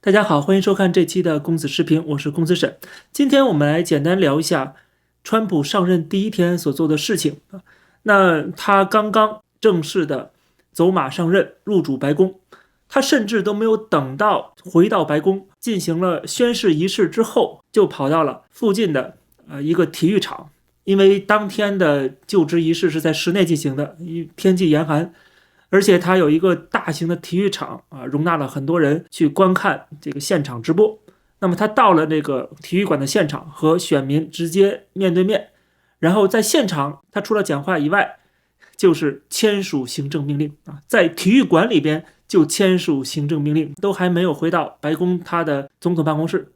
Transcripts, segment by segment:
大家好，欢迎收看这期的公子视频，我是公子沈。今天我们来简单聊一下川普上任第一天所做的事情。那他刚刚正式的走马上任，入主白宫，他甚至都没有等到回到白宫进行了宣誓仪式之后，就跑到了附近的一个体育场，因为当天的就职仪式是在室内进行的，天气严寒。而且它有一个大型的体育场容纳了很多人去观看这个现场直播。那么他到了这个体育馆的现场，和选民直接面对面，然后在现场他除了讲话以外，就是签署行政命令在体育馆里边就签署行政命令，都还没有回到白宫他的总统办公室，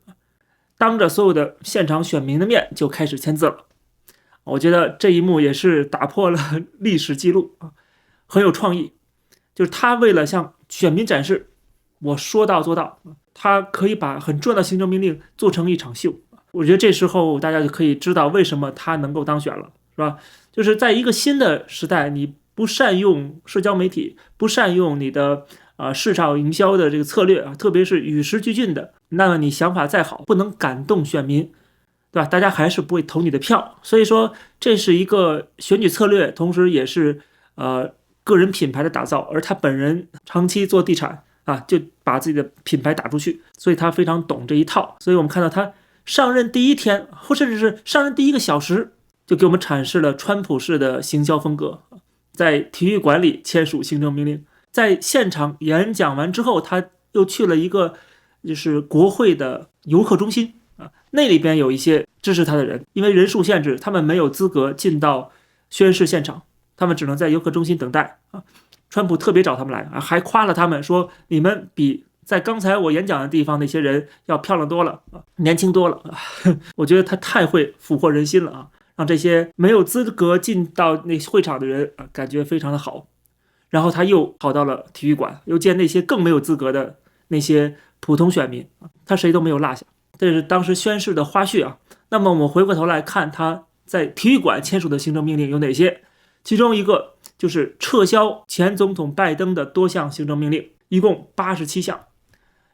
当着所有的现场选民的面就开始签字了。我觉得这一幕也是打破了历史记录很有创意。就是他为了向选民展示我说到做到，他可以把很重要的行政命令做成一场秀。我觉得这时候大家就可以知道为什么他能够当选了，是吧？就是在一个新的时代，你不善用社交媒体，不善用你的市场营销的这个策略特别是与时俱进的，那么你想法再好，不能感动选民，对吧？大家还是不会投你的票。所以说这是一个选举策略，同时也是个人品牌的打造，而他本人长期做地产就把自己的品牌打出去，所以他非常懂这一套。所以我们看到他上任第一天，或甚至是上任第1个小时，就给我们阐释了川普式的行销风格。在体育馆里签署行政命令，在现场演讲完之后，他又去了一个就是国会的游客中心那里边有一些支持他的人，因为人数限制，他们没有资格进到宣誓现场，他们只能在游客中心等待川普特别找他们来还夸了他们，说你们比在刚才我演讲的地方那些人要漂亮多了年轻多了我觉得他太会俘获人心了让这些没有资格进到那会场的人感觉非常的好。然后他又跑到了体育馆，又见那些更没有资格的那些普通选民他谁都没有落下。这是当时宣誓的花絮那么我们回过头来看他在体育馆签署的行政命令有哪些。其中一个就是撤销前总统拜登的多项行政命令，一共87项，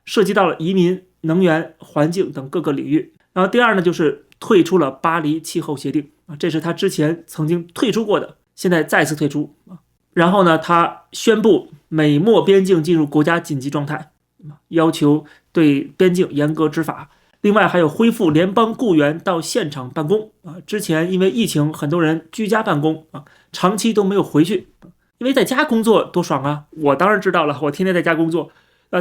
涉及到了移民、能源、环境等各个领域。然后第二呢，就是退出了巴黎气候协定这是他之前曾经退出过的，现在再次退出然后呢，他宣布美墨边境进入国家紧急状态，要求对边境严格执法。另外还有恢复联邦雇员到现场办公之前因为疫情很多人居家办公长期都没有回去，因为在家工作多爽我当然知道了，我天天在家工作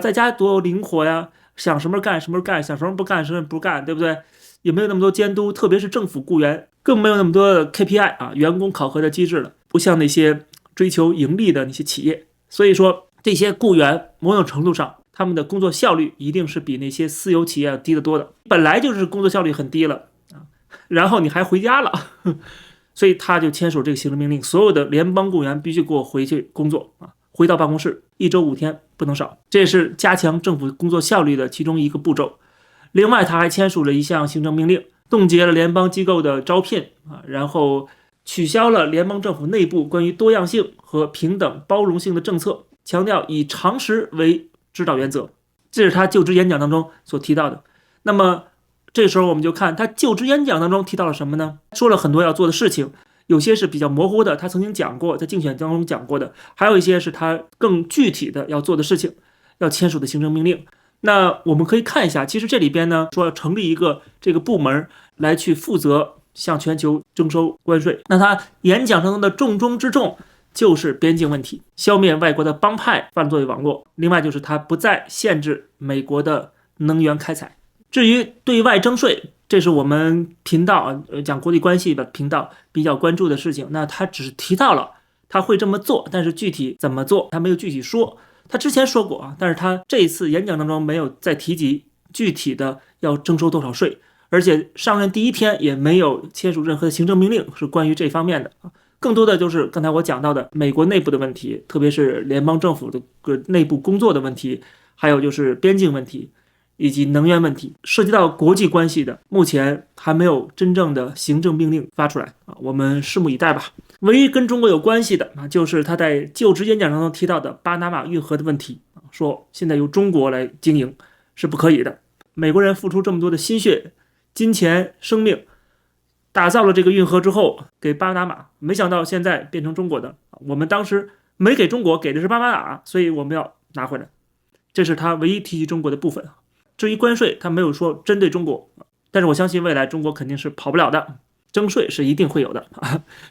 在家多灵活呀，想什么干什么干，想什么不干什么不干，对不对？也没有那么多监督，特别是政府雇员更没有那么多的 KPI 员工考核的机制了，不像那些追求盈利的那些企业。所以说这些雇员某种程度上他们的工作效率一定是比那些私有企业低得多的，本来就是工作效率很低了然后你还回家了所以他就签署这个行政命令，所有的联邦雇员必须给我回去工作回到办公室，1周5天不能少，这是加强政府工作效率的其中一个步骤。另外他还签署了一项行政命令，冻结了联邦机构的招聘然后取消了联邦政府内部关于多样性和平等包容性的政策，强调以常识为指导原则，这是他就职演讲当中所提到的。那么这时候我们就看他就职演讲当中提到了什么呢？说了很多要做的事情，有些是比较模糊的，他曾经讲过，在竞选当中讲过的，还有一些是他更具体的要做的事情，要签署的行政命令。那我们可以看一下，其实这里边呢说要成立一个这个部门来去负责向全球征收关税。那他演讲当中的重中之重就是边境问题，消灭外国的帮派犯罪网络。另外就是他不再限制美国的能源开采。至于对外征税，这是我们频道讲国际关系的频道比较关注的事情。那他只提到了他会这么做，但是具体怎么做他没有具体说。他之前说过但是他这一次演讲当中没有再提及具体的要征收多少税，而且上任第一天也没有签署任何的行政命令是关于这方面的更多的就是刚才我讲到的美国内部的问题，特别是联邦政府的内部工作的问题，还有就是边境问题以及能源问题，涉及到国际关系的，目前还没有真正的行政命令发出来我们拭目以待吧。唯一跟中国有关系的就是他在就职演讲当中提到的巴拿马运河的问题，说现在由中国来经营，是不可以的。美国人付出这么多的心血、金钱、生命，打造了这个运河之后，给巴拿马，没想到现在变成中国的。我们当时没给中国，给的是巴拿马，所以我们要拿回来。这是他唯一提及中国的部分。至于关税，他没有说针对中国，但是我相信未来中国肯定是跑不了的，征税是一定会有的，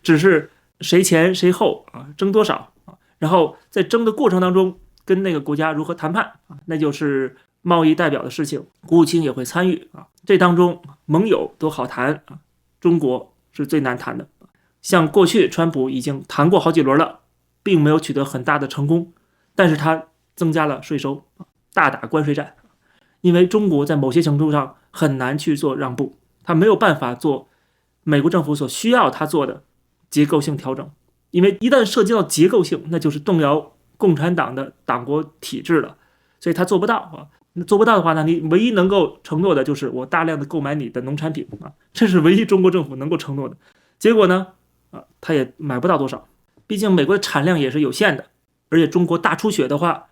只是谁前谁后征多少，然后在征的过程当中跟那个国家如何谈判，那就是贸易代表的事情，国务卿也会参与这当中盟友都好谈，中国是最难谈的。像过去川普已经谈过好几轮了，并没有取得很大的成功，但是他增加了税收，大打关税战。因为中国在某些程度上很难去做让步，他没有办法做美国政府所需要他做的结构性调整，因为一旦涉及到结构性，那就是动摇共产党的党国体制了，所以他做不到。做不到的话呢，你唯一能够承诺的就是我大量的购买你的农产品，这是唯一中国政府能够承诺的。结果呢，他也买不到多少，毕竟美国的产量也是有限的，而且中国大出血的话，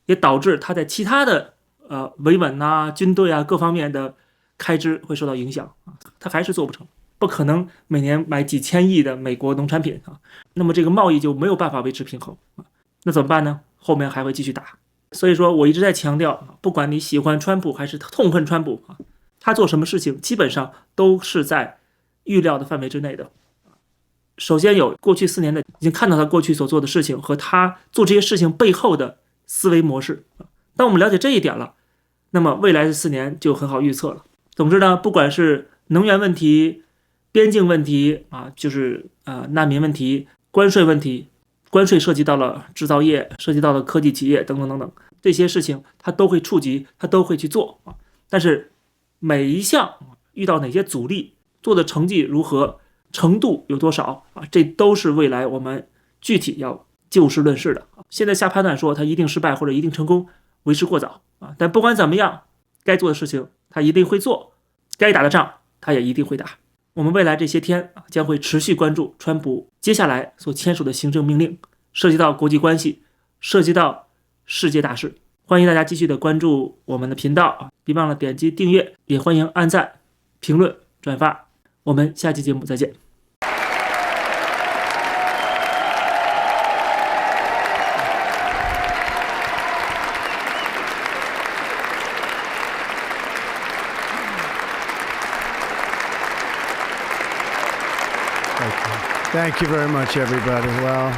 也导致他在其他的维稳军队各方面的开支会受到影响，他还是做不成，不可能每年买几千亿的美国农产品那么这个贸易就没有办法维持平衡那怎么办呢？后面还会继续打。所以说我一直在强调，不管你喜欢川普还是痛恨川普他做什么事情基本上都是在预料的范围之内的。首先有过去4年的已经看到他过去所做的事情和他做这些事情背后的思维模式，当我们了解这一点了，那么未来的4年就很好预测了。总之呢，不管是能源问题、边境问题就是难民问题、关税问题，关税涉及到了制造业，涉及到了科技企业等等等等，这些事情他都会触及，他都会去做但是每一项遇到哪些阻力，做的成绩如何，程度有多少这都是未来我们具体要就事论事的。现在下判断说他一定失败或者一定成功，为时过早但不管怎么样，该做的事情他一定会做，该打的仗他也一定会打。我们未来这些天将会持续关注川普接下来所签署的行政命令，涉及到国际关系，涉及到世界大事。欢迎大家继续的关注我们的频道别忘了点击订阅，也欢迎按赞、评论、转发。我们下期节目再见。Thank you very much, everybody. Well,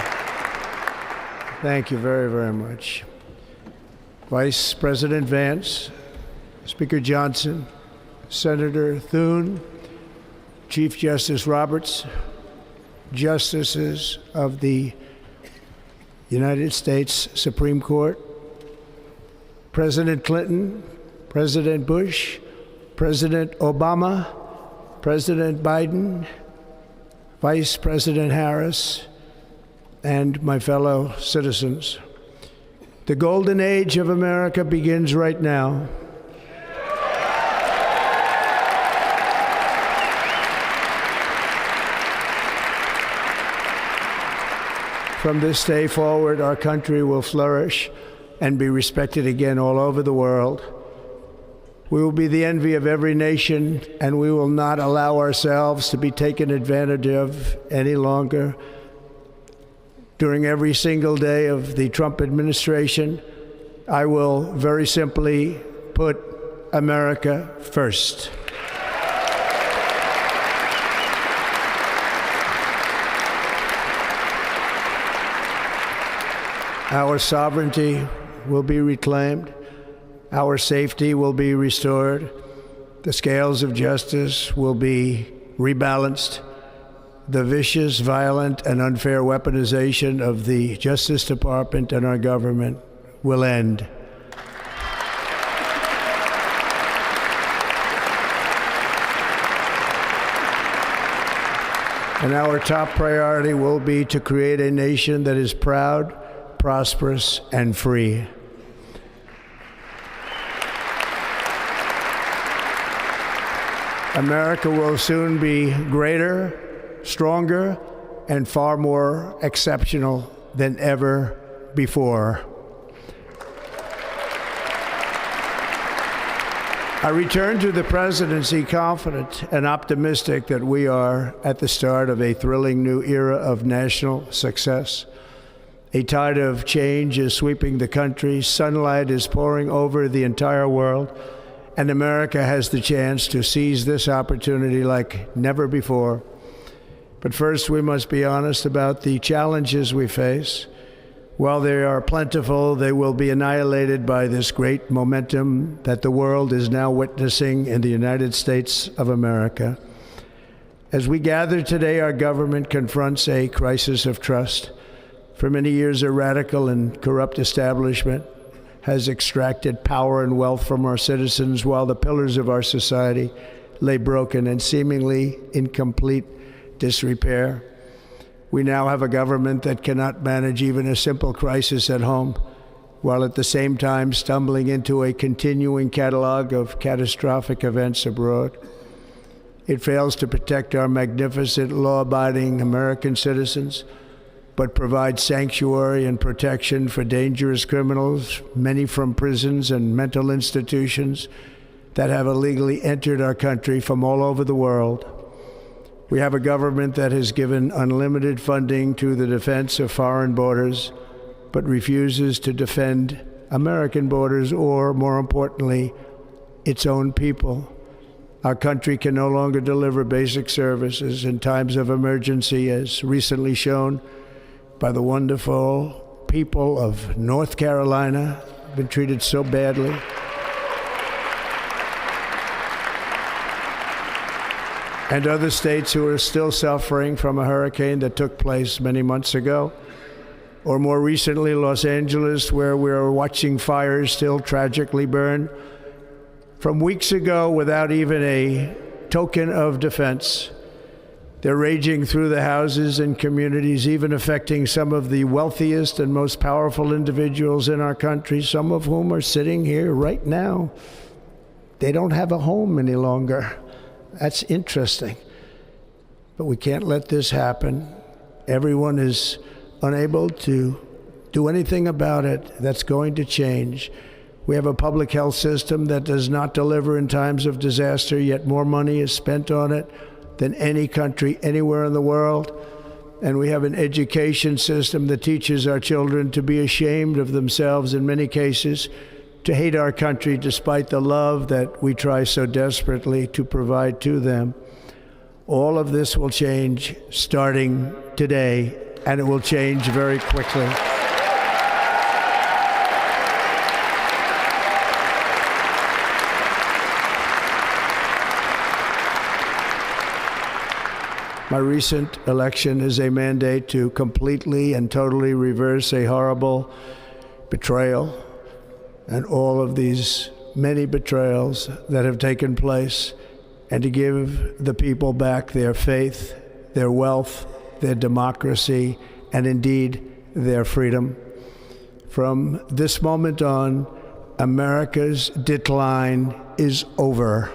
thank you very, very much. Vice President Vance, Speaker Johnson, Senator Thune, Chief Justice Roberts, Justices of the United States Supreme Court, President Clinton, President Bush, President Obama, President Biden, Vice President Harris, and my fellow citizens. The golden age of America begins right now. From this day forward, our country will flourish and be respected again all over the world. We will be the envy of every nation, and we will not allow ourselves to be taken advantage of any longer. During every single day of the Trump administration, I will very simply put America first. Our sovereignty will be reclaimed. Our safety will be restored. The scales of justice will be rebalanced. The vicious, violent, and unfair weaponization of the Justice Department and our government will end. And our top priority will be to create a nation that is proud, prosperous, and free. America will soon be greater, stronger, and far more exceptional than ever before. I return to the presidency confident and optimistic that we are at the start of a thrilling new era of national success. A tide of change is sweeping the country, sunlight is pouring over the entire world, and America has the chance to seize this opportunity like never before. But first, we must be honest about the challenges we face. While they are plentiful, they will be annihilated by this great momentum that the world is now witnessing in the United States of America. As we gather today, our government confronts a crisis of trust. For many years, a radical and corrupt establishment has extracted power and wealth from our citizens while the pillars of our society lay broken and seemingly in complete disrepair. We now have a government that cannot manage even a simple crisis at home, while at the same time stumbling into a continuing catalog of catastrophic events abroad. It fails to protect our magnificent, law-abiding American citizens, but provides sanctuary and protection for dangerous criminals, many from prisons and mental institutions that have illegally entered our country from all over the world. We have a government that has given unlimited funding to the defense of foreign borders, but refuses to defend American borders or, more importantly, its own people. Our country can no longer deliver basic services in times of emergency, as recently shown by the wonderful people of North Carolina, been treated so badly. And other states who are still suffering from a hurricane that took place many months ago. Or more recently, Los Angeles, where we're watching fires still tragically burn from weeks ago without even a token of defense. They're raging through the houses and communities, even affecting some of the wealthiest and most powerful individuals in our country, some of whom are sitting here right now. They don't have a home any longer. That's interesting. But we can't let this happen. Everyone is unable to do anything about it. That's going to change. We have a public health system that does not deliver in times of disaster, yet more money is spent on it than any country anywhere in the world. And we have an education system that teaches our children to be ashamed of themselves in many cases, to hate our country despite the love that we try so desperately to provide to them. All of this will change starting today, and it will change very quickly. My recent election is a mandate to completely and totally reverse a horrible betrayal and all of these many betrayals that have taken place, and to give the people back their faith, their wealth, their democracy, and indeed their freedom. From this moment on, America's decline is over.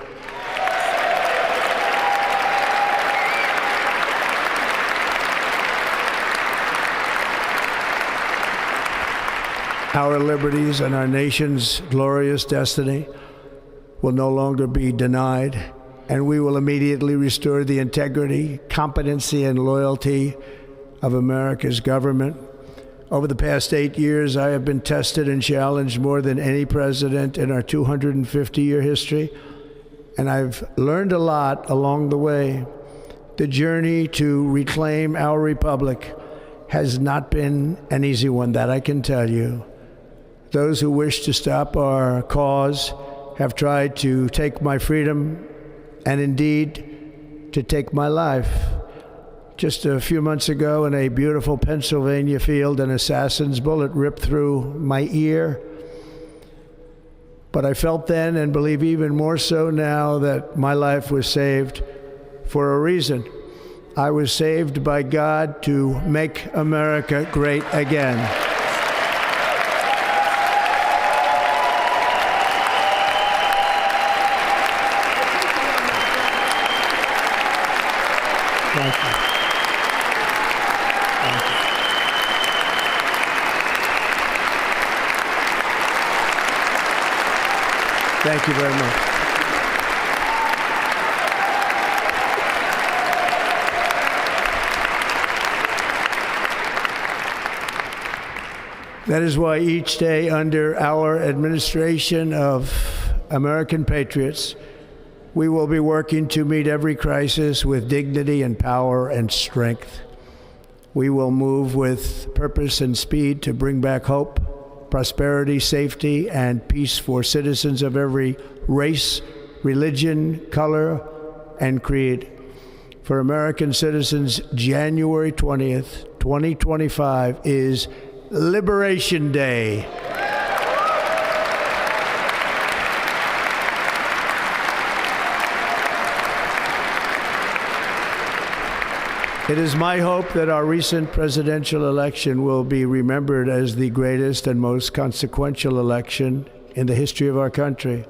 Our liberties and our nation's glorious destiny will no longer be denied, and we will immediately restore the integrity, competency, and loyalty of America's government. Over the past 8 years, I have been tested and challenged more than any president in our 250-year history, and I've learned a lot along the way. The journey to reclaim our republic has not been an easy one, that I can tell you. Those who wish to stop our cause have tried to take my freedom and indeed to take my life. Just a few months ago in a beautiful Pennsylvania field, an assassin's bullet ripped through my ear. But I felt then, and believe even more so now, that my life was saved for a reason. I was saved by God to make America great again. Thank you. Thank you. Thank you very much. That is why each day under our administration of American patriots, we will be working to meet every crisis with dignity and power and strength. We will move with purpose and speed to bring back hope, prosperity, safety, and peace for citizens of every race, religion, color, and creed. For American citizens, January 20th, 2025 is Liberation Day. It is my hope that our recent presidential election will be remembered as the greatest and most consequential election in the history of our country.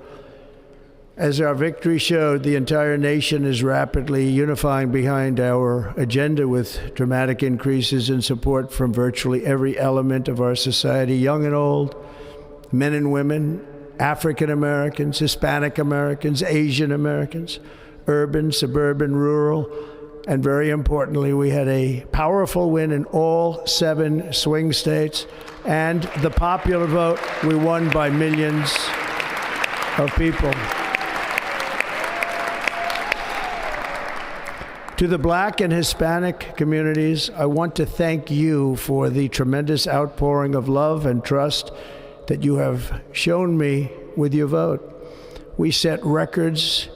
As our victory showed, the entire nation is rapidly unifying behind our agenda with dramatic increases in support from virtually every element of our society, young and old, men and women, African Americans, Hispanic Americans, Asian Americans, urban, suburban, rural, and very importantly, we had a powerful win in all 7 swing states, and the popular vote, we won by millions of people. To the Black and Hispanic communities, I want to thank you for the tremendous outpouring of love and trust that you have shown me with your vote. We set records,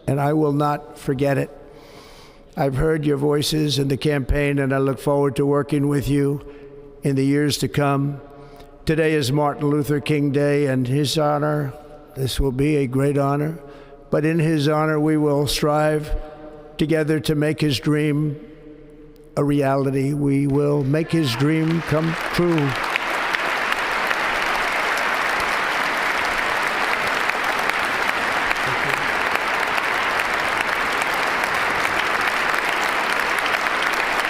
and I will not forget it. I've heard your voices in the campaign, and I look forward to working with you in the years to come. Today is Martin Luther King Day, and his honor, this will be a great honor, but in his honor we will strive together to make his dream a reality. We will make his dream come true.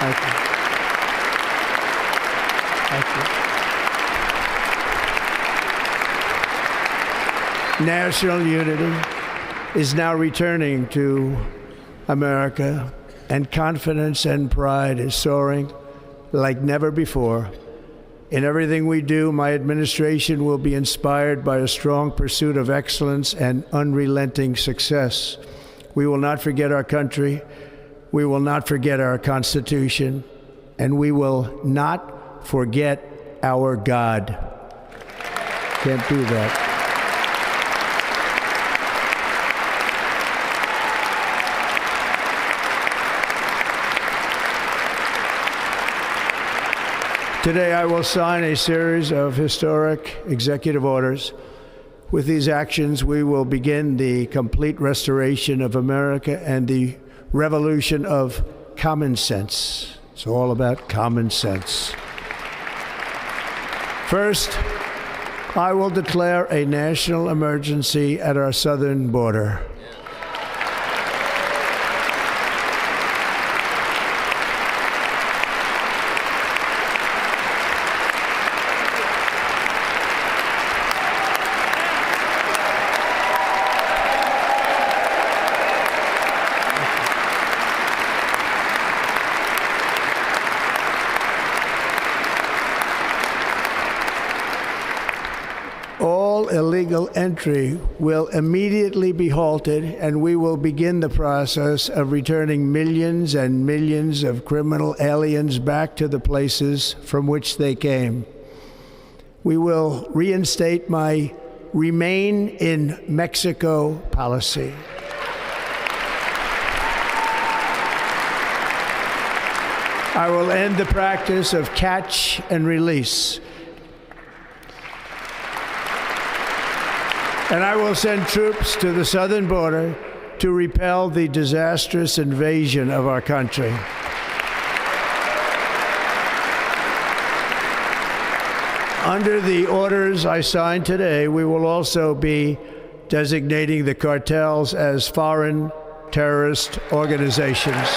Thank you. Thank you. National unity is now returning to America, and confidence and pride is soaring like never before. In everything we do, my administration will be inspired by a strong pursuit of excellence and unrelenting success. We will not forget our country. We will not forget our Constitution, and we will not forget our God. Can't do that. Today, I will sign a series of historic executive orders. With these actions, we will begin the complete restoration of America and the revolution of common sense. It's all about common sense. First, I will declare a national emergency at our southern border. All illegal entry will immediately be halted, and we will begin the process of returning millions and millions of criminal aliens back to the places from which they came. We will reinstate my Remain in Mexico policy. I will end the practice of catch and release. And I will send troops to the southern border to repel the disastrous invasion of our country. Under the orders I signed today, we will also be designating the cartels as foreign terrorist organizations.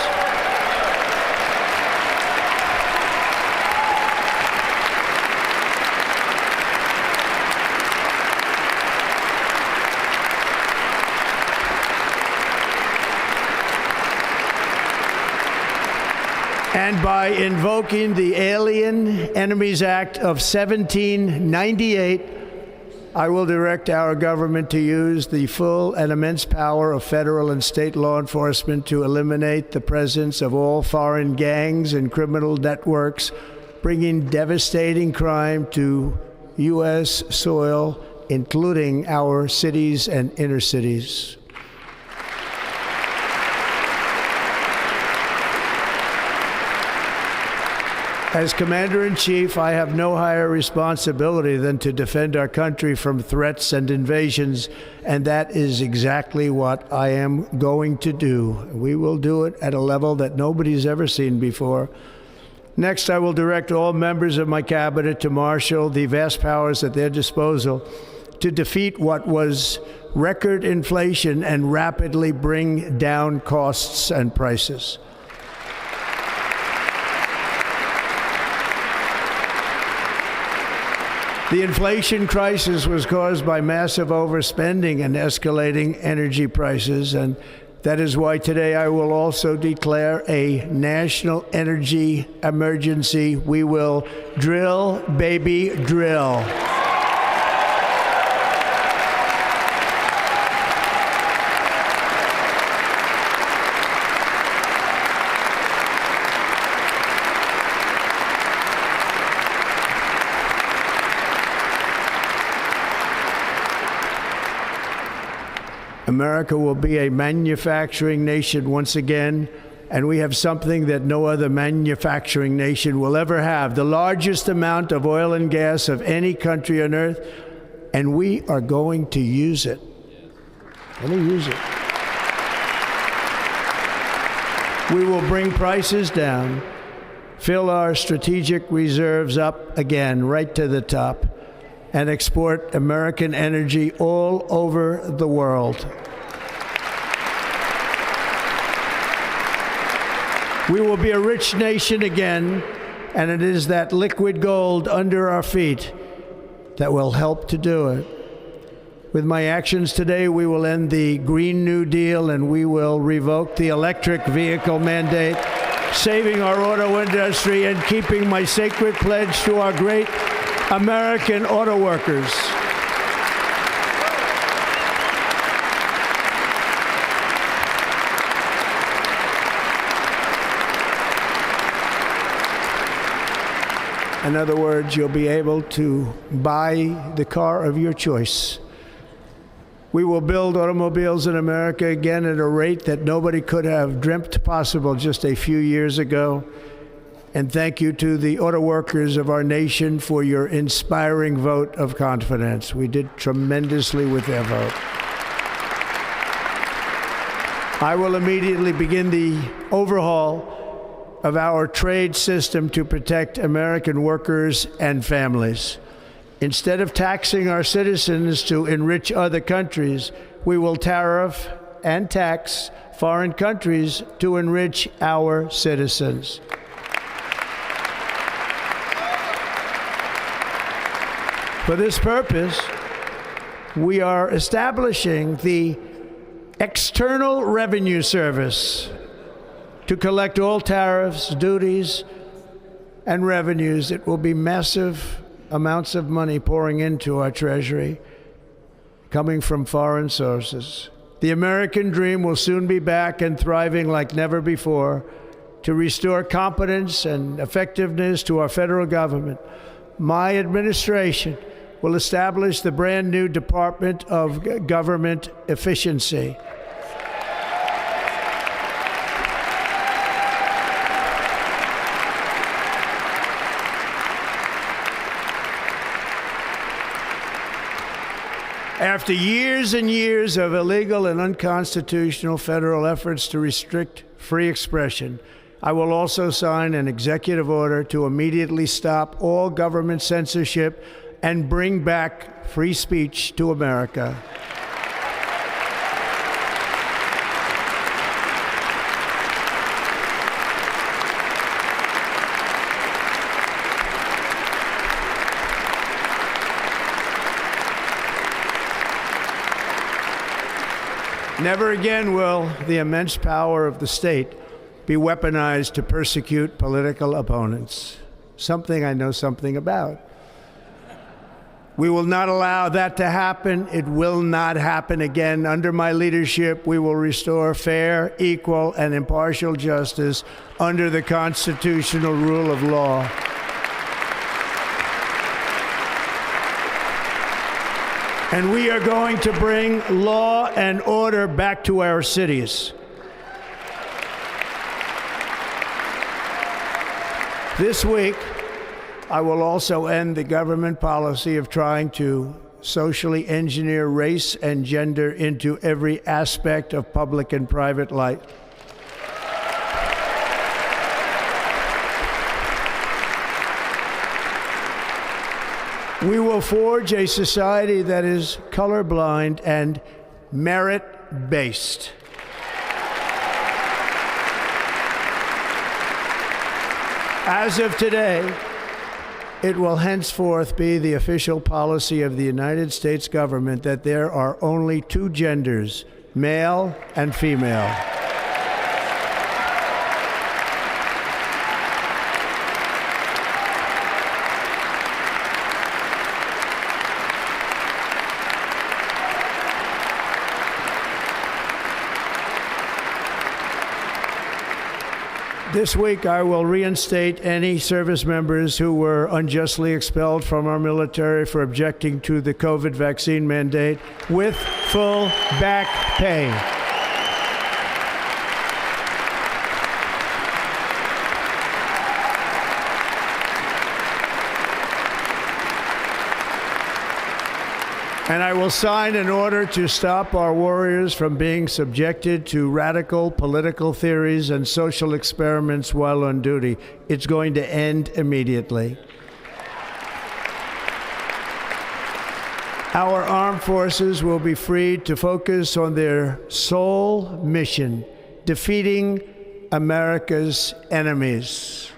And by invoking the Alien Enemies Act of 1798, I will direct our government to use the full and immense power of federal and state law enforcement to eliminate the presence of all foreign gangs and criminal networks, bringing devastating crime to U.S. soil, including our cities and inner cities. As Commander-in-Chief, I have no higher responsibility than to defend our country from threats and invasions, and that is exactly what I am going to do. We will do it at a level that nobody's ever seen before. Next, I will direct all members of my cabinet to marshal the vast powers at their disposal to defeat what was record inflation and rapidly bring down costs and prices. The inflation crisis was caused by massive overspending and escalating energy prices, and that is why today I will also declare a national energy emergency. We will drill, baby, drill. America will be a manufacturing nation once again, and we have something that no other manufacturing nation will ever have, the largest amount of oil and gas of any country on earth, and we are going to use it. We will bring prices down, fill our strategic reserves up again, right to the top, and export American energy all over the world. We will be a rich nation again, and it is that liquid gold under our feet that will help to do it. With my actions today, we will end the Green New Deal, and we will revoke the electric vehicle mandate, saving our auto industry and keeping my sacred pledge to our great American auto workers. In other words, you'll be able to buy the car of your choice. We will build automobiles in America again at a rate that nobody could have dreamt possible just a few years ago. And thank you to the auto workers of our nation for your inspiring vote of confidence. We did tremendously with their vote. I will immediately begin the overhaul of our trade system to protect American workers and families. Instead of taxing our citizens to enrich other countries, we will tariff and tax foreign countries to enrich our citizens. For this purpose, we are establishing the External Revenue Service to collect all tariffs, duties, and revenues. It will be massive amounts of money pouring into our treasury, coming from foreign sources. The American dream will soon be back and thriving like never before to restore competence and effectiveness to our federal government. My administration will establish the brand new Department of Government Efficiency. After years and years of illegal and unconstitutional federal efforts to restrict free expression, I will also sign an executive order to immediately stop all government censorship and bring back free speech to America. Never again will the immense power of the state be weaponized to persecute political opponents. Something I know something about. We will not allow that to happen. It will not happen again. Under my leadership, we will restore fair, equal, and impartial justice under the constitutional rule of law. And we are going to bring law and order back to our cities. This week, I will also end the government policy of trying to socially engineer race and gender into every aspect of public and private life. We will forge a society that is colorblind and merit-based. As of today, it will henceforth be the official policy of the United States government that there are only two genders, male and female. This week, I will reinstate any service members who were unjustly expelled from our military for objecting to the COVID vaccine mandate with full back pay. And I will sign an order to stop our warriors from being subjected to radical political theories and social experiments while on duty. It's going to end immediately. Our armed forces will be freed to focus on their sole mission, defeating America's enemies.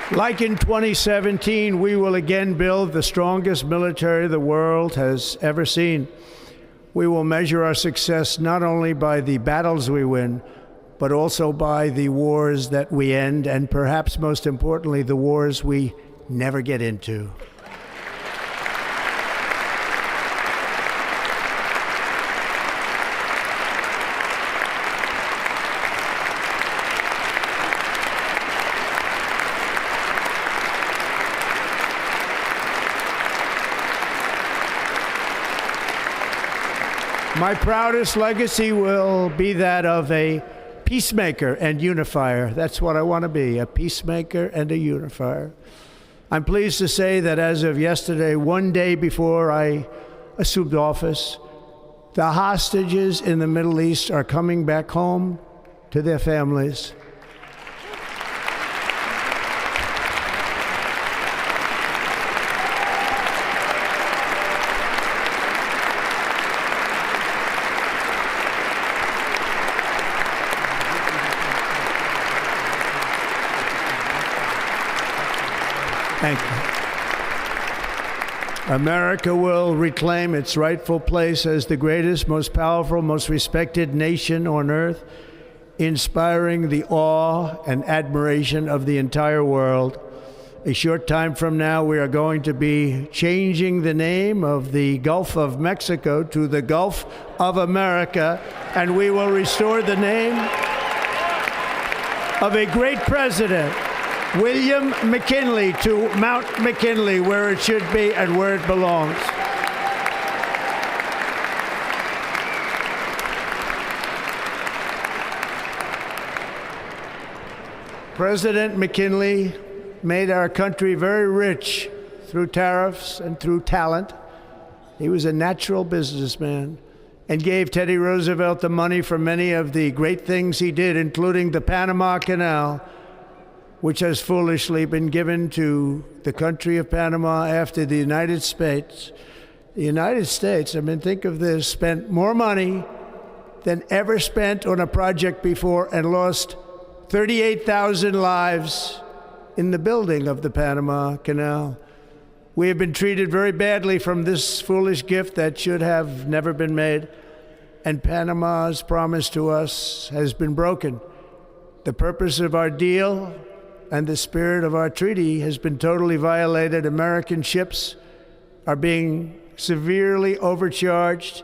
Like in 2017, we will again build the strongest military the world has ever seen. We will measure our success not only by the battles we win, but also by the wars that we end, and perhaps most importantly, the wars we never get into. My proudest legacy will be that of a peacemaker and unifier. That's what I want to be, a peacemaker and a unifier. I'm pleased to say that as of yesterday, one day before I assumed office, the hostages in the Middle East are coming back home to their families. Thank you. America will reclaim its rightful place as the greatest, most powerful, most respected nation on earth, inspiring the awe and admiration of the entire world. A short time from now, we are going to be changing the name of the Gulf of Mexico to the Gulf of America, and we will restore the name of a great president, William McKinley, to Mount McKinley, where it should be and where it belongs. President McKinley made our country very rich through tariffs and through talent. He was a natural businessman and gave Teddy Roosevelt the money for many of the great things he did, including the Panama Canal. which has foolishly been given to the country of Panama after the United States. The United States, I mean, think of this, spent more money than ever spent on a project before and lost 38,000 lives in the building of the Panama Canal. We have been treated very badly from this foolish gift that should have never been made, and Panama's promise to us has been broken. The purpose of our deal and the spirit of our treaty has been totally violated. American ships are being severely overcharged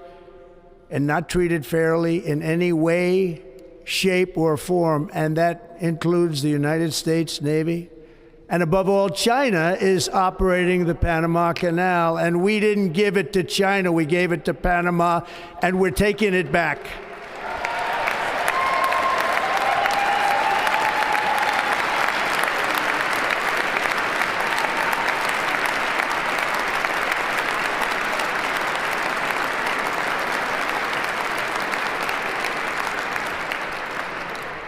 and not treated fairly in any way, shape, or form, and that includes the United States Navy. And above all, China is operating the Panama Canal, and we didn't give it to China, we gave it to Panama, and we're taking it back.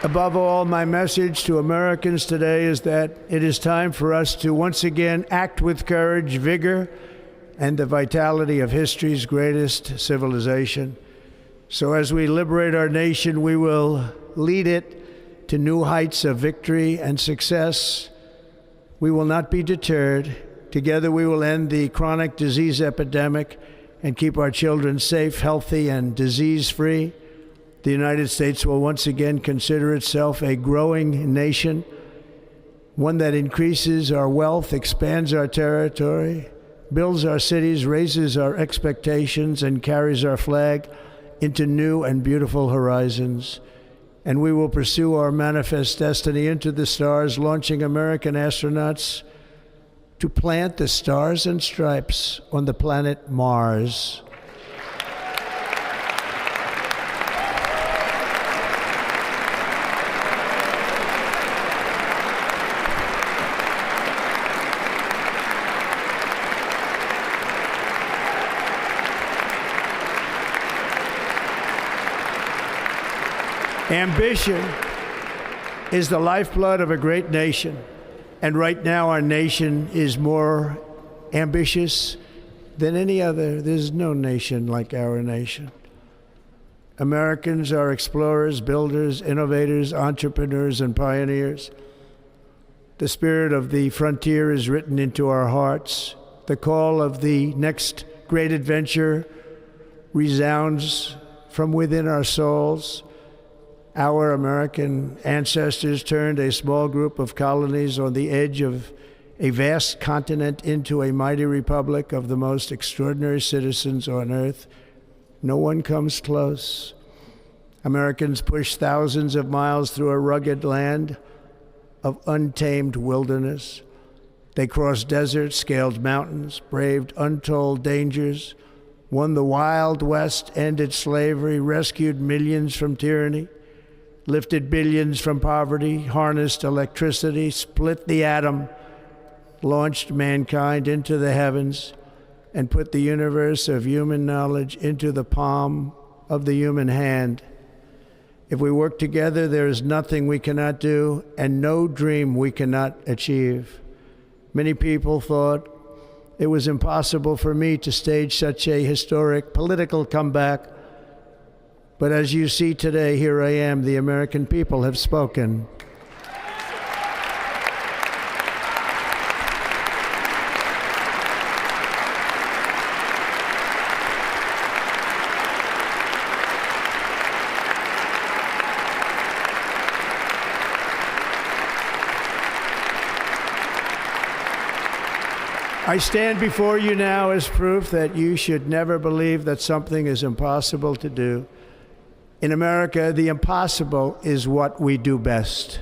Above all, my message to Americans today is that it is time for us to once again act with courage, vigor, and the vitality of history's greatest civilization. So as we liberate our nation, we will lead it to new heights of victory and success. We will not be deterred. Together we will end the chronic disease epidemic and keep our children safe, healthy, and disease-free. The United States will once again consider itself a growing nation, one that increases our wealth, expands our territory, builds our cities, raises our expectations, and carries our flag into new and beautiful horizons. And we will pursue our manifest destiny into the stars, launching American astronauts to plant the stars and stripes on the planet Mars. Ambition is the lifeblood of a great nation, and right now our nation is more ambitious than any other. There's no nation like our nation. Americans are explorers, builders, innovators, entrepreneurs, and pioneers. The spirit of the frontier is written into our hearts. The call of the next great adventure resounds from within our souls. Our American ancestors turned a small group of colonies on the edge of a vast continent into a mighty republic of the most extraordinary citizens on earth. No one comes close. Americans pushed thousands of miles through a rugged land of untamed wilderness. They crossed deserts, scaled mountains, braved untold dangers, won the Wild West, ended slavery, rescued millions from tyranny, lifted billions from poverty, harnessed electricity, split the atom, launched mankind into the heavens, and put the universe of human knowledge into the palm of the human hand. If we work together, there is nothing we cannot do and no dream we cannot achieve. Many people thought it was impossible for me to stage such a historic political comeback. But as you see today, here I am. The American people have spoken. I stand before you now as proof that you should never believe that something is impossible to do. In America, the impossible is what we do best.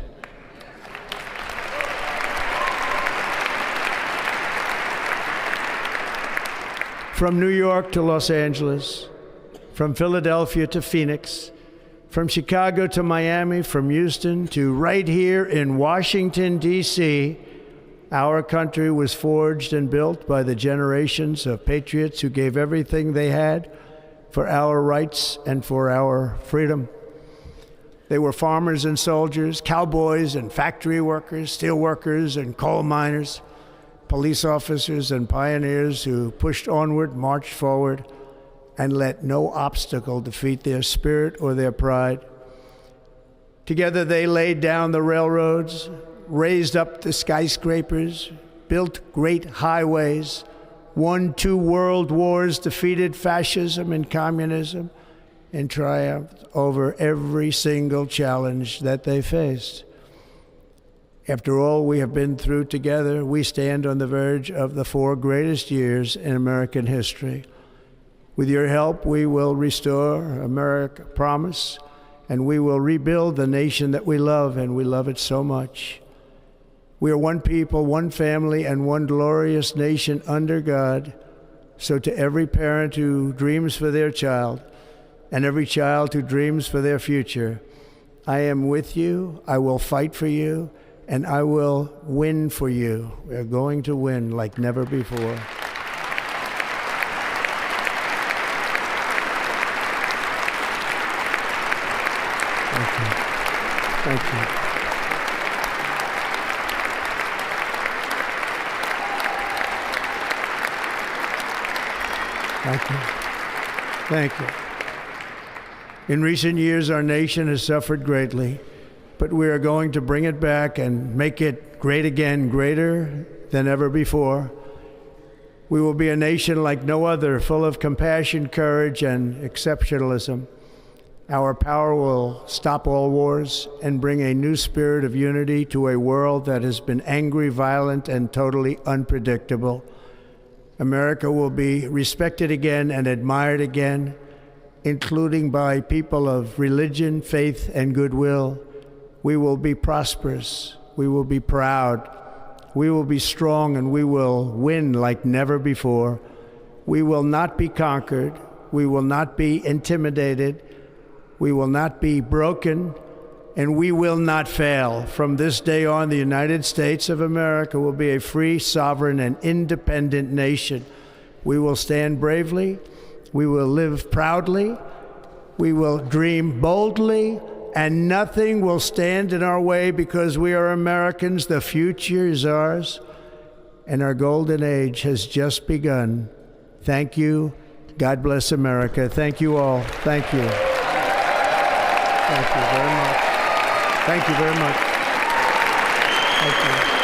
From New York to Los Angeles, from Philadelphia to Phoenix, from Chicago to Miami, from Houston to right here in Washington, D.C., our country was forged and built by the generations of patriots who gave everything they had for our rights and for our freedom. They were farmers and soldiers, cowboys and factory workers, steel workers and coal miners, police officers and pioneers who pushed onward, marched forward, and let no obstacle defeat their spirit or their pride. Together they laid down the railroads, raised up the skyscrapers, built great highways, won 2 world wars, defeated fascism and communism, and triumphed over every single challenge that they faced. After all we have been through together, we stand on the verge of the 4 greatest years in American history. With your help, we will restore America promise, and we will rebuild the nation that we love, and we love it so much. We are one people, one family, and one glorious nation under God. So to every parent who dreams for their child, and every child who dreams for their future, I am with you, I will fight for you, and I will win for you. We are going to win like never before. Thank you. Thank you. Thank you. Thank you. In recent years, our nation has suffered greatly, but we are going to bring it back and make it great again, greater than ever before. We will be a nation like no other, full of compassion, courage, and exceptionalism. Our power will stop all wars and bring a new spirit of unity to a world that has been angry, violent, and totally unpredictable. America will be respected again and admired again, including by people of religion, faith, and goodwill. We will be prosperous. We will be proud. We will be strong, and we will win like never before. We will not be conquered. We will not be intimidated. We will not be broken, and we will not fail. From this day on, the United States of America will be a free, sovereign, and independent nation. We will stand bravely. We will live proudly. We will dream boldly, and nothing will stand in our way because we are Americans. The future is ours, and our golden age has just begun. Thank you. God bless America. Thank you all. Thank you. Thank you very much. Thank you very much. Thank you.